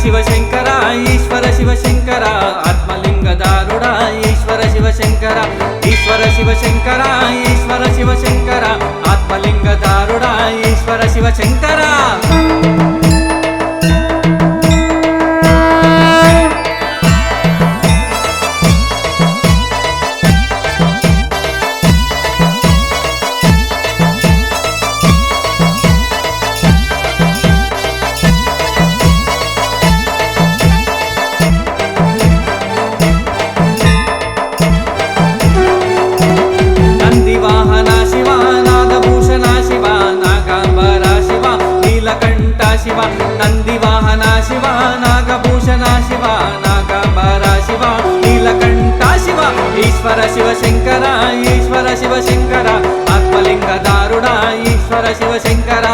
शिव शंकर ईश्वर शिव शंकर आत्मलिंग दारुड़ा ईश्वर शिव शंकर ईश्वर शिव शंकर ईश्वर शिव शंकर आत्मलिंग दारुड़ा ईश्वर शिव शंकर शिव नंदिवाहना शिव नागभूषणा शिव नागांबरा शिव नीलकंठा शिव ईश्वर शिव शंकर ईश्वर शिव शंकर आत्मलिंग दारुड़ा ईश्वर शिव शंकर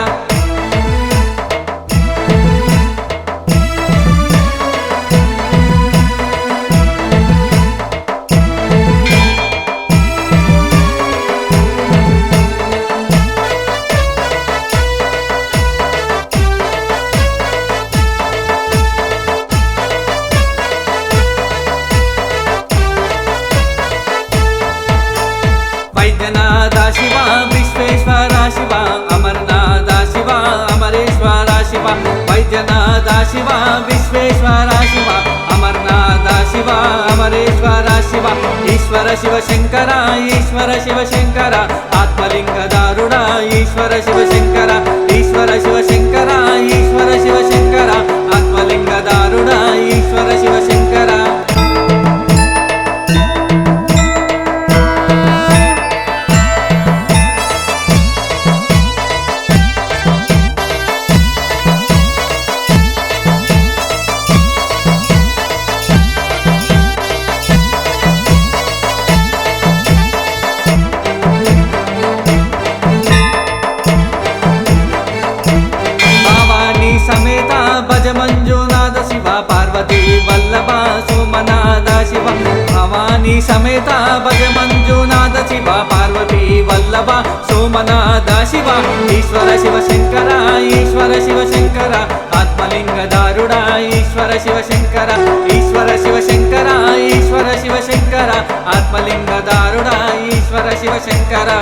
वैद्यनाथ शिव विश्वेश्वर शिव अमरनाथ शिव अमरेश्वर शिव वैद्यनाथ शिव विश्वेश्वर शिव अमरनाथ शिव अमरेश्वर शिव ईश्वर शिव शंकर ईश्वर शिव शंकर आत्मलिंग दारुड़ा ईश्वर शिव शंकर ईश्वर शिव शंकर ईश्वर शिव शंकर आत्मलिंग दारुड़ा ईश्वर शिव शंकर समेत भज मंजुनाथ शिव पार्वती वल्लभ सोमनाथ शिव भवानी समेत भज मंजुनाथ शिव पार्वती वल्लभ सोमनाथ शिव ईश्वर शिव शंकर ईश्वर शिव शंकर आत्मलिंग दारुड़ा ईश्वर शिव शंकर ईश्वर शिव शंकर ईश्वर शिव शंकर आत्मलिंग दारुड़ा ईश्वर शिव शंकर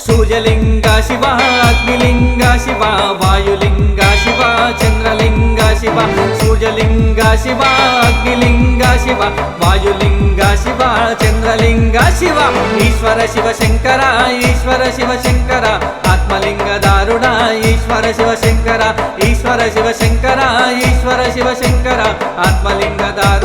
सूर्यलिंग शिव अग्निलिंग शिव वायुलिंग शिव चंद्रलिंग शिव सूर्यलिंग शिव अग्निलिंग शिव वायुलिंग शिव चंद्रलिंग शिव ईश्वर शिव शंकर ईश्वर शिव शंकर आत्मलिंग दारुड़ा ईश्वर शिव शंकर ईश्वर शिव शंकर ईश्वर शिव शंकर आत्मलिंग दारुड़ा